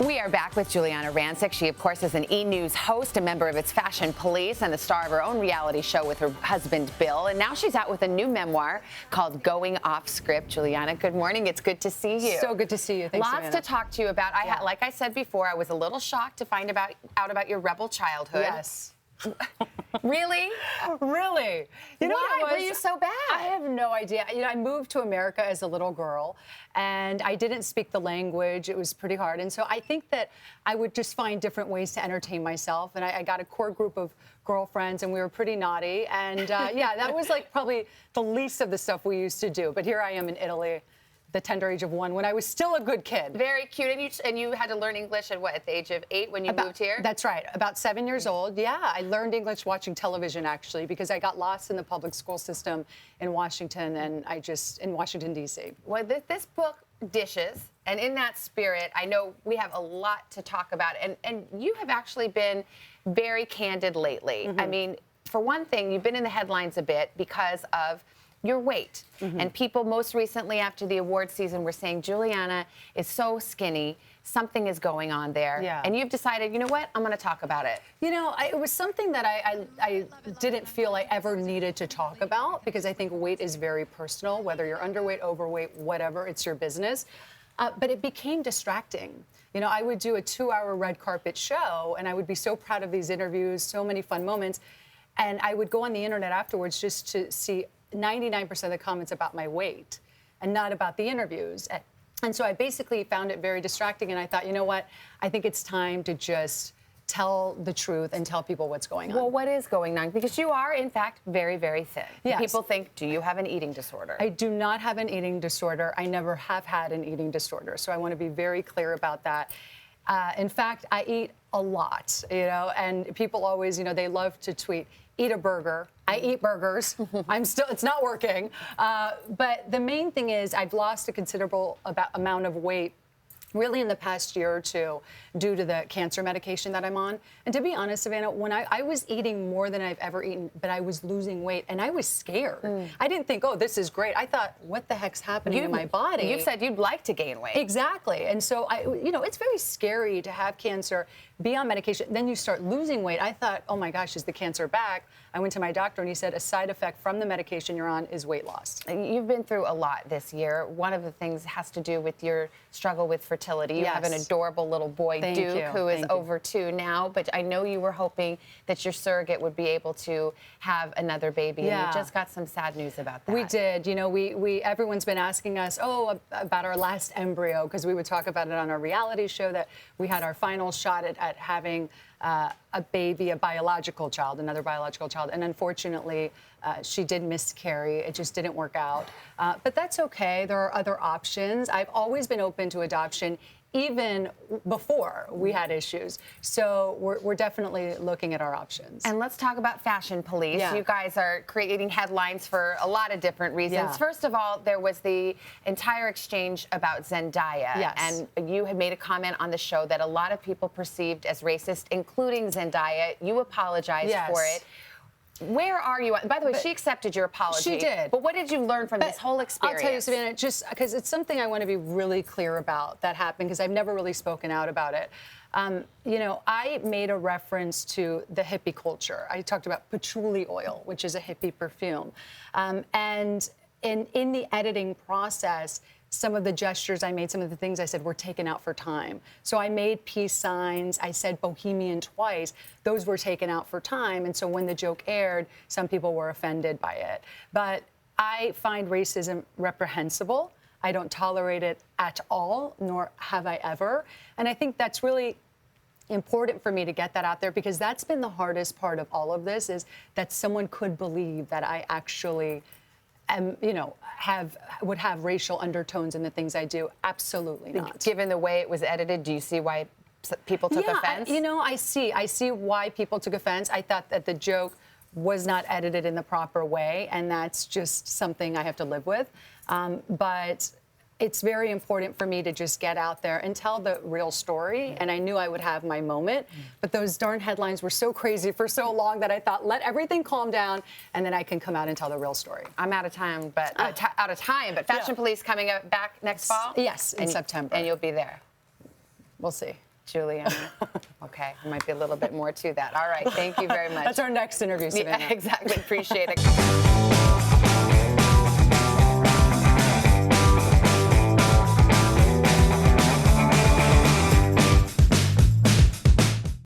We are back with Giuliana Rancic. She, of course, is an E! News host, a member of its Fashion Police, and the star of her own reality show with her husband, Bill. And now she's out with a new memoir called Going Off Script. Giuliana, good morning. It's good to see you. So good to see you. Thanks, Lots Savannah. to talk to you about. Like I said before, I was a little shocked to find out about your rebel childhood. Yes. Really? Really? You know Why what it were was? you so bad? I have no idea. I moved to America as a little girl, and I didn't speak the language. It was pretty hard. And so I think that I would just find different ways to entertain myself. And I got a core group of girlfriends, and we were pretty naughty. And yeah, that was like probably the least of the stuff we used to do. But here I am in Italy, the tender age of 1, when I was still a good kid. Very cute. And you had to learn English at what, at the age of 8 when you moved here? That's right. About 7 years old. Yeah, I learned English watching television, actually, because I got lost in the public school system in Washington, and in Washington, D.C. Well, this book dishes, and in that spirit, I know we have a lot to talk about, and you have actually been very candid lately. I mean, for one thing, you've been in the headlines a bit because of your weight. And people most recently after the award season were saying, Giuliana is so skinny, something is going on there. Yeah. And you've decided, you know what, I'm going to talk about it. You know, it was something that I didn't feel I ever needed to talk about, because I think weight is very personal, whether you're underweight, overweight, whatever, it's your business. But it became distracting. You know, I would do a 2-hour red carpet show, and I would be so proud of these interviews, so many fun moments. And I would go on the internet afterwards just to see 99% of the comments about my weight and not about the interviews. And so I basically found it very distracting, and I thought, you know what, I think it's time to just tell the truth and tell people what's going on. Well, what is going on? Because you are, in fact, very, very thin. Yes. People think, do you have an eating disorder? I do not have an eating disorder. I never have had an eating disorder. So I want to be very clear about that. In fact, I eat a lot, and people always, they love to tweet, eat a burger. I eat burgers. It's not working. But the main thing is I've lost a considerable amount of weight really in the past year or two due to the cancer medication that I'm on. And to be honest, Savannah, when I was eating more than I've ever eaten, but I was losing weight, and I was scared. I didn't think, oh, this is great. I thought, what the heck's happening to my body? You've said you'd like to gain weight. Exactly. And so, it's very scary to have cancer, be on medication, then you start losing weight. I thought, oh my gosh, is the cancer back? I went to my doctor, and he said a side effect from the medication you're on is weight loss. You've been through a lot this year. One of the things has to do with your struggle with fertility. You have an adorable little boy, Duke, who is over 2 now, but I know you were hoping that your surrogate would be able to have another baby, and you just got some sad news about that. We did. Everyone's been asking us, about our last embryo, because we would talk about it on our reality show, that we had our final shot at having a baby, another biological child. And unfortunately, she did miscarry. It just didn't work out. But that's okay. There are other options. I've always been open to adoption, even before we had issues. So we're definitely looking at our options. And let's talk about Fashion Police. Yeah. You guys are creating headlines for a lot of different reasons. Yeah. First of all, there was the entire exchange about Zendaya. Yes. And you had made a comment on the show that a lot of people perceived as racist, including Zendaya. You apologized for it. Where are you? By the way, she accepted your apology. She did. But what did you learn from this whole experience? I'll tell you, Savannah, just because it's something I want to be really clear about that happened, because I've never really spoken out about it. I made a reference to the hippie culture. I talked about patchouli oil, which is a hippie perfume. And in the editing process, some of the gestures I made, some of the things I said were taken out for time. So I made peace signs. I said bohemian twice. Those were taken out for time. And so when the joke aired, some people were offended by it. But I find racism reprehensible. I don't tolerate it at all, nor have I ever. And I think that's really important for me to get that out there, because that's been the hardest part of all of this, is that someone could believe that I actually would have racial undertones in the things I do. Absolutely not. Given the way it was edited, do you see why people took offense? I see why people took offense. I thought that the joke was not edited in the proper way, and that's just something I have to live with. But it's very important for me to just get out there and tell the real story. And I knew I would have my moment. But those darn headlines were so crazy for so long that I thought, let everything calm down, and then I can come out and tell the real story. I'm out of time, but Fashion Police coming back next fall? Yes, in September. And you'll be there. We'll see. Giuliana. Okay, there might be a little bit more to that. All right, thank you very much. That's our next interview, Savannah. Yeah, exactly. Appreciate it.